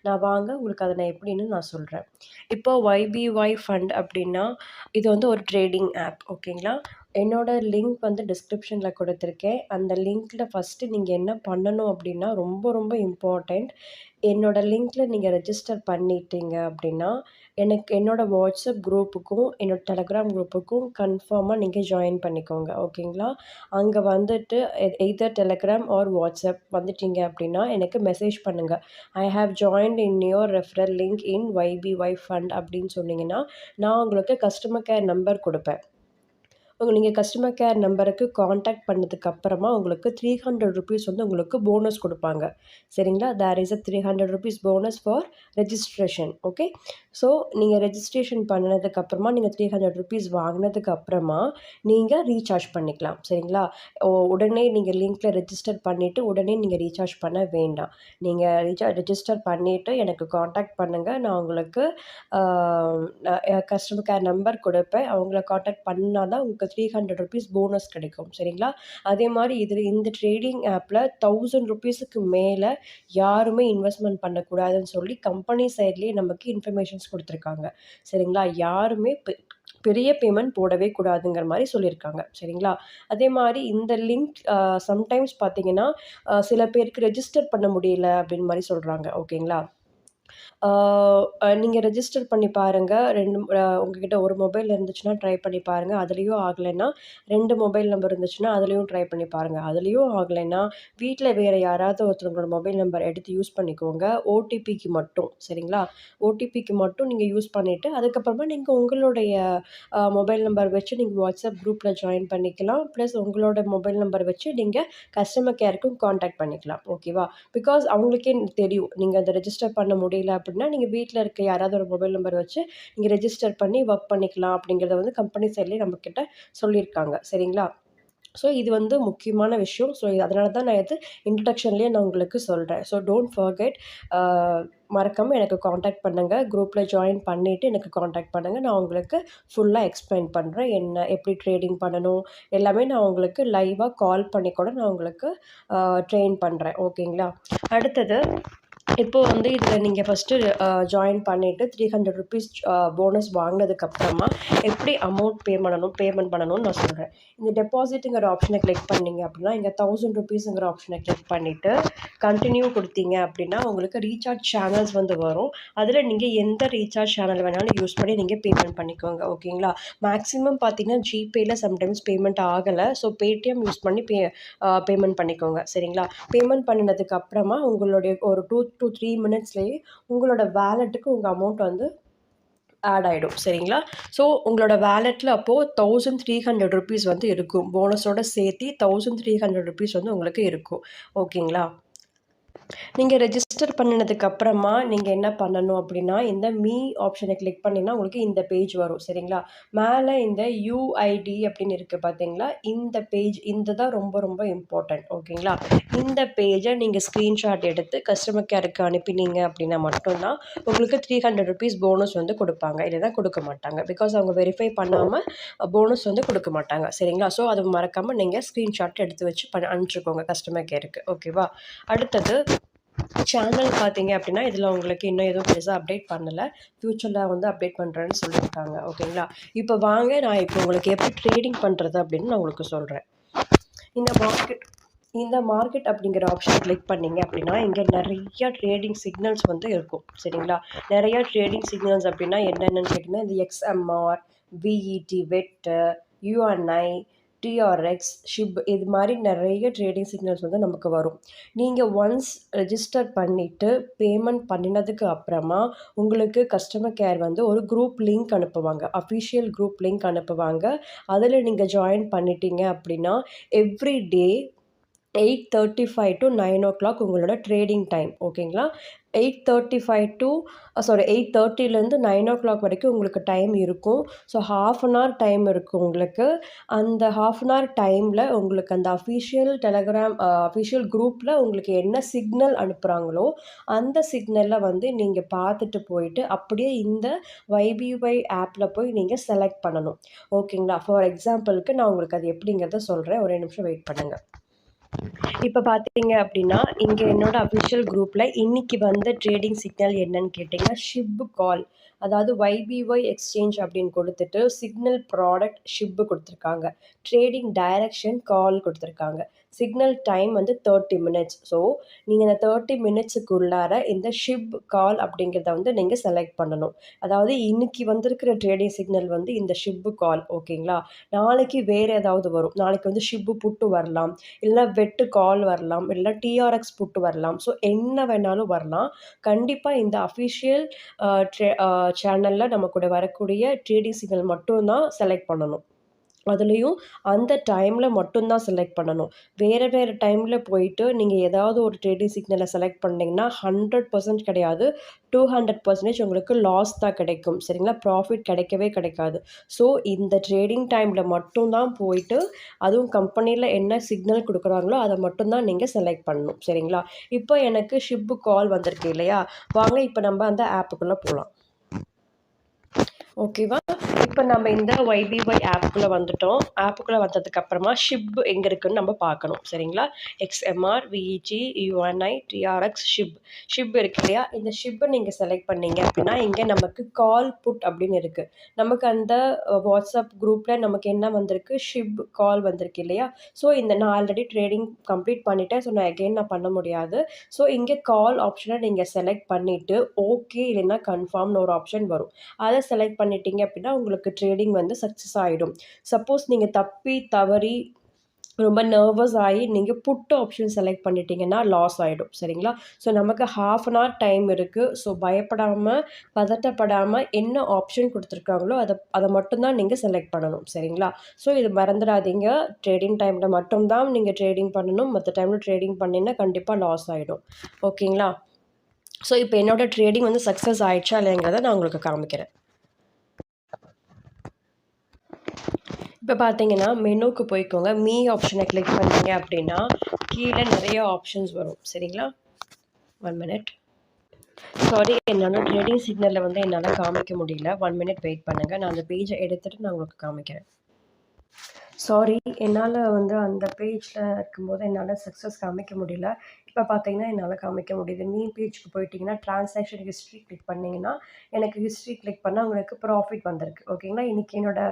நான் வாங்க உங்களுக்கு அதை நான் எப்படின்னு நான் சொல்கிறேன். இப்போ YBY ஃபண்ட் அப்படின்னா இது வந்து ஒரு ட்ரேடிங் ஆப் ஓகேங்களா. என்னோட லிங்க் வந்து டிஸ்கிரிப்ஷனில் கொடுத்துருக்கேன். அந்த லிங்க்கில் ஃபஸ்ட்டு நீங்கள் என்ன பண்ணணும் அப்படின்னா ரொம்ப ரொம்ப இம்பார்ட்டண்ட். என்னோட லிங்க்கில் நீங்கள் ரெஜிஸ்டர் பண்ணிட்டீங்க அப்படின்னா எனக்கு என்னோடய வாட்ஸ்அப் குரூப்புக்கும் என்னோட டெலகிராம் குரூப்புக்கும் கன்ஃபார்மாக நீங்கள் ஜாயின் பண்ணிக்கோங்க ஓகேங்களா. அங்கே வந்துட்டு எய்தர் டெலகிராம் ஆர் வாட்ஸ்அப் வந்துட்டீங்க அப்படின்னா எனக்கு மெசேஜ் பண்ணுங்கள். I have joint in your referral link in YBY fund அப்படின்னு சொன்னீங்கன்னா நான் உங்களுக்கு கஸ்டமர் கேர் நம்பர் கொடுப்பேன். நீங்கள் கஸ்டமர் கேர் நம்பருக்கு காண்டாக்ட் பண்ணதுக்கப்புறமா உங்களுக்கு ₹300 வந்து உங்களுக்கு போனஸ் கொடுப்பாங்க சரிங்களா. There is a ₹300 bonus for registration okay. So நீங்கள் ரெஜிஸ்ட்ரேஷன் பண்ணதுக்கப்புறமா நீங்கள் ₹300 வாங்கினதுக்கப்புறமா நீங்கள் ரீசார்ஜ் பண்ணிக்கலாம் சரிங்களா. உடனே நீங்கள் லிங்க்கில் ரெஜிஸ்டர் பண்ணிவிட்டு உடனே நீங்கள் ரீசார்ஜ் பண்ண வேண்டாம். நீங்கள் ரெஜிஸ்டர் பண்ணிவிட்டு எனக்கு காண்டாக்ட் பண்ணுங்கள். நான் உங்களுக்கு கஸ்டமர் கேர் நம்பர் கொடுப்பேன். அவங்கள காண்டாக்ட் பண்ணால் தான் உங்களுக்கு ₹300 போனஸ் கிடைக்கும் சரிங்களா. அதே மாதிரி இந்த ட்ரேடிங் ஆப்பில் ₹1000க்கு மேலே யாருமே இன்வெஸ்ட்மெண்ட் பண்ணக்கூடாதுன்னு சொல்லி கம்பெனி சைட்லேயே நமக்கு இன்ஃபர்மேஷன்ஸ் கொடுத்துருக்காங்க சரிங்களா. யாருமே பெரிய பேமெண்ட் போடவே கூடாதுங்கிற மாதிரி சொல்லியிருக்காங்க சரிங்களா. அதே மாதிரி இந்த லிங்க் சம்டைம்ஸ் பார்த்தீங்கன்னா சில பேருக்கு ரெஜிஸ்டர் பண்ண முடியல அப்படின்னு மாதிரி சொல்கிறாங்க ஓகேங்களா. நீங்கள் ரெஜிஸ்டர் பண்ணி பாருங்கள். உங்ககிட்ட ஒரு மொபைல் இருந்துச்சுன்னா ட்ரை பண்ணி பாருங்கள். அதுலேயும் ஆகலைன்னா 2 மொபைல் நம்பர் இருந்துச்சுன்னா அதுலேயும் ட்ரை பண்ணி பாருங்கள். அதுலேயும் ஆகலைன்னா வீட்டில் வேறு யாராவது ஒருத்தவங்களோட மொபைல் நம்பர் எடுத்து யூஸ் பண்ணிக்கோங்க. ஓடிபிக்கு மட்டும் சரிங்களா. ஓடிபிக்கு மட்டும் நீங்கள் யூஸ் பண்ணிவிட்டு அதுக்கப்புறமா நீங்கள் உங்களுடைய மொபைல் நம்பர் வச்சு நீங்கள் வாட்ஸ்அப் குரூப்பில் ஜாயின் பண்ணிக்கலாம். ப்ளஸ் உங்களோட மொபைல் நம்பர் வச்சு நீங்கள் கஸ்டமர் கேருக்கும் காண்டாக்ட் பண்ணிக்கலாம் ஓகேவா. பிகாஸ் அவங்களுக்கே தெரியும் நீங்கள் அதை ரெஜிஸ்டர் பண்ண முடியல அப்படின்னா நீங்கள் வீட்டில் இருக்க யாராவது ஒரு மொபைல் நம்பர் வச்சு நீங்கள் ரெஜிஸ்டர் பண்ணி ஒர்க் பண்ணிக்கலாம் அப்படிங்கிறத வந்து கம்பெனி சைட்லேயே நம்மக்கிட்ட சொல்லியிருக்காங்க சரிங்களா. ஸோ இது வந்து முக்கியமான விஷயம். ஸோ அதனால தான் நான் இன்ட்ரடக்ஷன்லேயே நான் உங்களுக்கு சொல்கிறேன். So don't forget. மறக்காமல் எனக்கு காண்டாக்ட் பண்ணுங்கள். குரூப்பில் ஜாயின் பண்ணிவிட்டு எனக்கு காண்டாக்ட் பண்ணுங்கள். நான் உங்களுக்கு ஃபுல்லாக எக்ஸ்பிளைன் பண்ணுறேன். எப்படி ட்ரேடிங் பண்ணணும் எல்லாமே நான் உங்களுக்கு லைவாக கால் பண்ணி கூட நான் உங்களுக்கு ட்ரெயின் பண்ணுறேன் ஓகேங்களா. அடுத்தது இப்போது வந்து இதில் நீங்கள் ஃபஸ்ட்டு ஜாயின் பண்ணிவிட்டு ₹300 போனஸ் வாங்கினதுக்கப்புறமா எப்படி அமௌண்ட் பேமெண்ட் பண்ணணும்னு நான் சொல்கிறேன். இந்த டெபாசிட்டுங்கிற ஆப்ஷனை கிளிக் பண்ணிங்க அப்படின்னா இங்கே ₹1000ங்கிற ஆப்ஷனை கிளிக் பண்ணிவிட்டு கண்டினியூ கொடுத்தீங்க அப்படின்னா உங்களுக்கு ரீசார்ஜ் சேனல்ஸ் வந்து வரும். அதில் நீங்கள் எந்த ரீசார்ஜ் சேனல் வேணாலும் யூஸ் பண்ணி நீங்கள் பேமெண்ட் பண்ணிக்கோங்க ஓகேங்களா. மேக்ஸிமம் பார்த்தீங்கன்னா ஜிபேயில் சம்டைம்ஸ் பேமெண்ட் ஆகலை. ஸோ பேடிஎம் யூஸ் பண்ணி பேமெண்ட் பண்ணிக்கோங்க சரிங்களா. பேமெண்ட் பண்ணினதுக்கப்புறமா உங்களுடைய ஒரு 2 to 3 மினிட்ஸ்லேயே உங்களோட வேலெட்டுக்கு உங்கள் அமௌண்ட் வந்து ஆட் ஆகிடும் சரிங்களா. ஸோ உங்களோட வேலெட்டில் அப்போது ₹1300 வந்து இருக்கும். போனஸோடு சேர்த்து ₹1300 வந்து உங்களுக்கு இருக்கும் ஓகேங்களா. நீங்கள் ரெஜிஸ்டர் பண்ணினதுக்கப்புறமா நீங்கள் என்ன பண்ணணும் அப்படின்னா இந்த மீ ஆப்ஷனை கிளிக் பண்ணிங்கன்னா உங்களுக்கு இந்த பேஜ் வரும் சரிங்களா. மேலே இந்த யூஐடி அப்படின்னு இருக்குது பார்த்தீங்களா. இந்த பேஜ் தான் ரொம்ப ரொம்ப இம்பார்ட்டண்ட் ஓகேங்களா. இந்த பேஜை நீங்கள் ஸ்க்ரீன்ஷாட் எடுத்து கஸ்டமர் கேருக்கு அனுப்பினீங்க அப்படின்னா மட்டும்தான் உங்களுக்கு ₹300 போனஸ் வந்து கொடுப்பாங்க. இல்லைன்னா கொடுக்க மாட்டாங்க. பிகாஸ் அவங்க வெரிஃபை பண்ணாமல் போனஸ் வந்து கொடுக்க மாட்டாங்க சரிங்களா. ஸோ அது மறக்காமல் நீங்கள் ஸ்க்ரீன்ஷாட் எடுத்து வச்சு அனுப்பிச்சிக்கோங்க கஸ்டமர் கேருக்கு ஓகேவா. அடுத்தது சேனல் பார்த்தீங்க அப்படின்னா இதில் உங்களுக்கு இன்னும் எதுவும் பெருசாக அப்டேட் பண்ணலை. ஃப்யூச்சரில் வந்து அப்டேட் பண்ணுறேன்னு சொல்லியிருக்காங்க ஓகேங்களா. இப்போ வாங்க நான் இப்போ உங்களுக்கு எப்படி ட்ரேடிங் பண்ணுறது அப்படின்னு நான் உங்களுக்கு சொல்கிறேன். இந்த மார்க்கெட் அப்படிங்கிற ஆப்ஷன் கிளிக் பண்ணிங்க அப்படின்னா இங்கே நிறையா ட்ரேடிங் சிக்னல்ஸ் வந்து இருக்கும் சரிங்களா. நிறையா ட்ரேடிங் சிக்னல்ஸ் அப்படின்னா என்னென்னு கேட்டிங்கன்னா இந்த XMR, VET, வெட்டு, UNI, TRX, ஷிப் இது மாதிரி நிறைய ட்ரேடிங் சிக்னல்ஸ் வந்து நமக்கு வரும். நீங்கள் ஒன்ஸ் ரெஜிஸ்டர் பண்ணிவிட்டு பேமெண்ட் பண்ணினதுக்கு அப்புறமா உங்களுக்கு கஸ்டமர் கேர் வந்து ஒரு குரூப் லிங்க் அனுப்புவாங்க. அஃபிஷியல் குரூப் லிங்க் அனுப்புவாங்க. அதில் நீங்கள் ஜாயின் பண்ணிட்டீங்க அப்படின்னா எவ்ரி டே 8:35 to 9 உங்களோட ட்ரேடிங் டைம் ஓகேங்களா. 8:30லேருந்து 9 வரைக்கும் உங்களுக்கு டைம் இருக்கும். ஸோ ½ அன் ஹவர் டைம் இருக்கும் உங்களுக்கு. அந்த ½ அன் ஹவர் டைமில் உங்களுக்கு அந்த அஃபிஷியல் குரூப்பில் உங்களுக்கு என்ன சிக்னல் அனுப்புகிறாங்களோ அந்த சிக்னலில் வந்து நீங்கள் பார்த்துட்டு போயிட்டு அப்படியே இந்த YBY ஆப்பில் போய் நீங்கள் செலக்ட் பண்ணணும் ஓகேங்களா. ஃபார் எக்ஸாம்பிளுக்கு நான் உங்களுக்கு அது எப்படிங்கிறத சொல்கிறேன். ஒரே நிமிஷம் வெயிட் பண்ணுங்கள். இப்ப பார்த்தீங்க அப்டின்னா, இங்க என்னோட அஃபிஷியல் குரூப்ல இன்னைக்கு வந்த ட்ரேடிங் சிக்னல் என்னன்னு கேட்டீங்கன்னா, ஷிப் கால். அதாவது YBY எக்ஸ்சேஞ்ச் அப்டின்னு குடுத்துட்டு, சிக்னல் ப்ராடக்ட் ஷிப் குடுத்துருக்காங்க. ட்ரேடிங் டைரக்ஷன் கால் குடுத்துருக்காங்க. சிக்னல் டைம் வந்து 30 மினிட்ஸ். ஸோ, நீங்க இந்த 30 மினிட்ஸுக்குள்ளார இந்த ஷிப் கால் அப்டிங்கிறத வந்து நீங்க செலக்ட் பண்ணணும். அதாவது இன்னைக்கு வந்திருக்கிற ட்ரேடிங் சிக்னல் வந்து இந்த ஷிப் கால் ஓகேங்களா? நாளைக்கு வேற ஏதாவது வரும். நாளைக்கு வந்து ஷிப் புட்டு வரலாம். இல்ல வெட்டு கால் வரலாம். இல்ல டிஆர்எக்ஸ் புட்டு வரலாம். ஸோ என்ன வேணாலும் வரலாம். கண்டிப்பா இந்த அஃபிஷியல் அ ட்ரே அ சேனல்ல நம்ம கூட வரக்கூடிய ட்ரேடிங் சிக்னல் மட்டும் தான் செலக்ட் பண்ணணும். அதுலயும் அந்த டைம்ல மட்டும் தான் செலக்ட் பண்ணணும். வேற வேற டைம்ல போயிட்டு நீங்க ஏதாவது ஒரு ட்ரேடிங் சிக்னல செலக்ட் பண்ணீங்கன்னா, 100% கிடையாது. 200% உங்களுக்கு லாஸ் தான் கிடைக்கும். சரிங்களா? ப்ராஃபிட் கிடைக்கவே கிடைக்காது. ஸோ இந்த ட்ரேடிங் டைம்ல மட்டும் தான் போயிட்டு, அதுவும் கம்பெனில என்ன சிக்னல் குடுக்குறாங்களோ, அத மட்டும் தான் நீங்க செலக்ட் பண்ணணும். சரிங்களா? இப்போ எனக்கு ஷிப் கால் வந்திருக்கு இல்லையா? வாங்க இப்ப நம்ம அந்த ஆப்புக்குள்ள போலாம். ஓகேவா? இப்ப நம்ம இந்த YBY ஆப்க்குள்ள வந்துட்டோம். ஆப்புக்குள்ள வந்ததுக்கப்புறமா ஷிப் எங்க இருக்குன்னு நம்ம பார்க்கணும். சரிங்களா? XMR, VEG, UNI, TRX, ship. Ship இருக்கு இல்லையா? இந்த ஷிப்ப நீங்க செலக்ட் பண்ணீங்க அப்படின்னா, இங்க நமக்கு கால் புட் அப்படின்னு இருக்கு. நமக்கு அந்த வாட்ஸ்அப் குரூப்ல நமக்கு என்ன வந்திருக்கு? ஷிப் கால் வந்திருக்கு இல்லையா? ஸோ இந்த நான் ஆல்ரெடி ட்ரேடிங் கம்ப்ளீட் பண்ணிட்டேன். ஸோ நான் அகைன் நான் பண்ண முடியாது. ஸோ இங்க கால் ஆப்ஷன நீங்க செலக்ட் பண்ணிட்டு, ஓகே இல்லைன்னா கன்ஃபார்ம்னு ஒரு ஆப்ஷன் வரும். அத செலக்ட் பண்ணிட்டீங்க அப்படின்னா, உங்களுக்கு ட்ரேடிங் வந்து சக்சஸ் ஆயிடும். சப்போஸ் நீங்க தப்பி தவறி ரொம்ப நர்வஸ் ஆயி நீங்க புட் ஆப்ஷன் செலக்ட் பண்ணிட்டீங்கன்னா, லாஸ் ஆயிடும். சரிங்களா? ஸோ நமக்கு 1/2 அன் ஹவர் டைம் இருக்கு. ஸோ பயப்படாம, பதட்டப்படாம என்ன ஆப்ஷன் குடுத்துருக்காங்களோ, அத அத மட்டும் தான் நீங்க செலக்ட் பண்ணணும். சரிங்களா? ஸோ இது மறந்துடாதீங்க. ட்ரேடிங் டைம்ல மட்டும் தான் நீங்க ட்ரேடிங் பண்ணணும். மத்த டைம்ல ட்ரேடிங் பண்ணீங்கன்னா, கண்டிப்பா லாஸ் ஆயிடும். ஓகேங்களா? ஸோ இப்ப என்னோட ட்ரேடிங் வந்து சக்சஸ் ஆயிடுச்சா இல்லைங்கிறத நான் உங்களுக்கு காமிக்கிறேன். இப்ப பார்த்தீங்கன்னா, மெனுக்கு போய்க்கோங்க. ஆப்ஷன கிளிக் பண்ணீங்க அப்படின்னா, கீழ நெறைய ஆப்ஷன்ஸ் வரும். சரிங்களா? 1 மினிட். சாரி என்னோட ட்ரேடிங் சிக்னல்ல வந்து என்னால காமிக்க முடியல. 1 மினிட் வெயிட் பண்ணுங்க. நான் அந்த பேஜ எடுத்துட்டு நான் உங்களுக்கு காமிக்கிறேன். சாரி என்னால வந்து அந்த பேஜ்ல இருக்கும்போது என்னால சக்ஸஸ் காமிக்க முடியல. இப்ப பார்த்தீங்கன்னா, என்னால காமிக்க முடியுது. பேஜ்க்கு போயிட்டீங்கன்னா, டிரான்சாக்ஷன் ஹிஸ்டரி கிளிக் பண்ணீங்கன்னா, எனக்கு ஹிஸ்டரி கிளிக் பண்ணா உங்களுக்கு ப்ராஃபிட் வந்திருக்கு. ஓகேங்களா? இன்னைக்கு என்னோட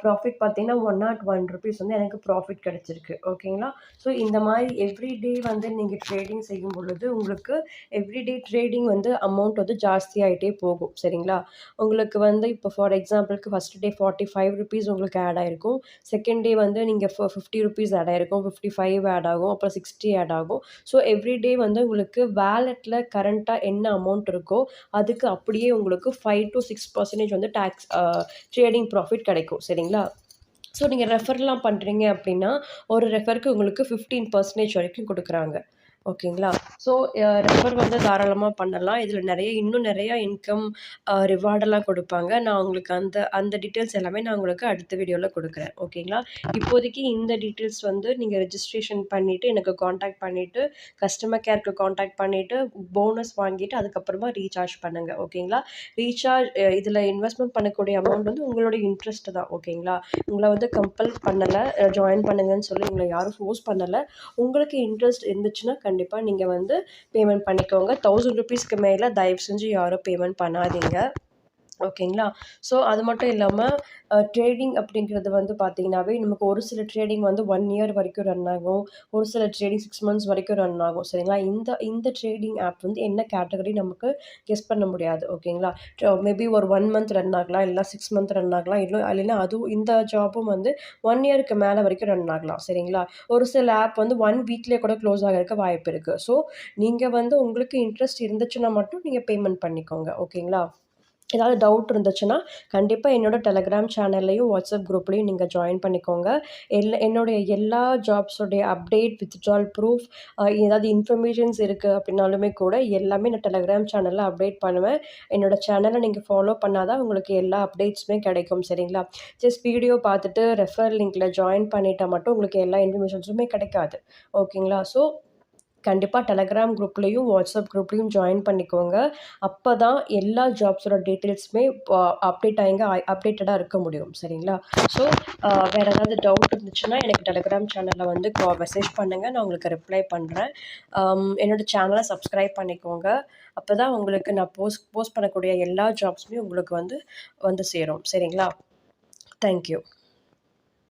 ப்ராஃபிட் பார்த்தீங்கன்னா, ₹101 வந்து எனக்கு ப்ராஃபிட் கிடைச்சிருக்கு. ஓகேங்களா? ஸோ இந்த மாரி எவ்ரி டே வந்து நீங்க ட்ரேடிங் செய்யும் பொழுது, உங்களுக்கு எவ்ரி டே ட்ரேடிங் வந்து அமௌண்ட் வந்து ஜாஸ்தியாயிட்டே போகும். சரிங்களா? உங்களுக்கு வந்து இப்போ ஃபார் எக்ஸாம்பிளுக்கு ஃபர்ஸ்ட் டே ₹45 உங்களுக்கு ஆட் ஆயிருக்கும். செகண்ட் டே வந்து நீங்க ₹50 ஆட் ஆயிருக்கும். 55 ஆட் ஆகும். அப்புறம் 60 ஆட் ஆகும். ஸோ எவ்ரி டே வந்து உங்களுக்கு வாலெட்ல கரண்ட்டா என்ன அமௌண்ட் இருக்கோ, அதுக்கு அப்படியே உங்களுக்கு 5-6% வந்து ட்ரேடிங் ப்ராஃபிட் கிடைக்கும். சரிங்களா? ஸோ நீங்க ரெஃபர்லாம் பண்றீங்க அப்படின்னா, ஒரு ரெஃபருக்கு உங்களுக்கு 15% வரைக்கும் குடுக்குறாங்க. ஓகேங்களா? ஸோ ரெஃபர் வந்து தாராளமா பண்ணலாம். இதில இன்னும் நெறைய இன்கம் ரிவார்டெல்லாம் குடுப்பாங்க. நான் உங்களுக்கு அந்த அந்த டீட்டெயில்ஸ் எல்லாமே நான் உங்களுக்கு அடுத்த வீடியோல குடுக்குறேன். ஓகேங்களா? இப்போதைக்கு இந்த டீட்டெயில்ஸ் வந்து நீங்க ரெஜிஸ்ட்ரேஷன் பண்ணிட்டு, எனக்கு கான்டாக்ட் பண்ணிட்டு, கஸ்டமர் கேருக்கு கான்டாக்ட் பண்ணிட்டு, போனஸ் வாங்கிட்டு, அதுக்கப்புறமா ரீசார்ஜ் பண்ணுங்க. ஓகேங்களா? இதில இன்வெஸ்ட்மென்ட் பண்ணக்கூடிய அமௌண்ட் வந்து உங்களோட இன்ட்ரெஸ்ட் தான். ஓகேங்களா? உங்கள வந்து கம்பல் பண்ணல. ஜாயின் பண்ணுங்கன்னு சொல்லி உங்கள யாரும் ஃபோர்ஸ் பண்ணல. உங்களுக்கு இன்ட்ரெஸ்ட் இருந்துச்சுன்னா, கண்டிப்பா நீங்க வந்து பேமெண்ட் பண்ணிக்கோங்க. ₹1000க்கு மேல தயவு செஞ்சு யாரும் பேமெண்ட் பண்ணாதீங்க. ஓகேங்களா? ஸோ அது மட்டும் இல்லாம ட்ரேடிங் அப்படிங்கிறது வந்து பார்த்தீங்கன்னாவே, நமக்கு ஒரு சில ட்ரேடிங் வந்து 1 இயர் வரைக்கும் ரன் ஆகும். ஒரு சில ட்ரேடிங் 6 மந்த்ஸ் வரைக்கும் ரன் ஆகும். சரிங்களா? இந்த இந்த ட்ரேடிங் ஆப் வந்து என்ன கேட்டகரி நமக்கு கெஸ் பண்ண முடியாது. ஓகேங்களா? மேபி ஒரு 1 மந்த் ரன் ஆகலாம். இல்ல 6 மந்த் ரன் ஆகலாம். இல்லைன்னா அதுவும் இந்த ஜாப்பும் வந்து 1 இயருக்கு மேல வரைக்கும் ரன் ஆகலாம். சரிங்களா? ஒரு சில ஆப் வந்து 1 வீக்லயே கூட க்ளோஸ் ஆகறதுக்கு வாய்ப்பு இருக்கு. ஸோ நீங்க வந்து உங்களுக்கு இன்ட்ரெஸ்ட் இருந்துச்சுன்னா மட்டும் நீங்க பேமெண்ட் பண்ணிக்கோங்க. ஓகேங்களா? ஏதாவது டவுட் இருந்துச்சுன்னா, கண்டிப்பா என்னோட டெலகிராம் சேனல்லயும், வாட்ஸ்அப் குரூப்லயும் நீங்க ஜாயின் பண்ணிக்கோங்க. என்னுடைய எல்லா ஜாப்ஸோடைய அப்டேட், வித்ட்ரால் ப்ரூஃப் ஏதாவது இன்ஃபர்மேஷன்ஸ் இருக்கு அப்படின்னாலுமே கூட எல்லாமே நான் டெலகிராம் சேனல்ல அப்டேட் பண்ணுவேன். என்னோட சேனல நீங்க ஃபாலோ பண்ணா தான் உங்களுக்கு எல்லா அப்டேட்ஸுமே கிடைக்கும். சரிங்களா? ஜஸ்ட் வீடியோ பார்த்துட்டு ரெஃபர் லிங்க்ல ஜாயின் பண்ணிட்டா மட்டும் உங்களுக்கு எல்லா இன்ஃபர்மேஷன்ஸுமே கிடைக்காது. ஓகேங்களா? ஸோ கண்டிப்பா டெலகிராம் குரூப்லயும், வாட்ஸ்அப் குரூப்லயும் ஜாயின் பண்ணிக்கோங்க. அப்பதான் எல்லா ஜாப்ஸோட டீட்டெயில்ஸுமே அப்டேட்டடா இருக்க முடியும். சரிங்களா? ஸோ வேற ஏதாவது டவுட் இருந்துச்சுன்னா, எனக்கு டெலகிராம் சேனல்ல வந்து மெசேஜ் பண்ணுங்க. நான் உங்களுக்கு ரிப்ளை பண்றேன். என்னோட சேனல சப்ஸ்கிரைப் பண்ணிக்கோங்க. அப்பதான் உங்களுக்கு நான் போஸ்ட் போஸ்ட் பண்ணக்கூடிய எல்லா ஜாப்ஸுமே உங்களுக்கு வந்து வந்து சேரும். சரிங்களா? Thank you.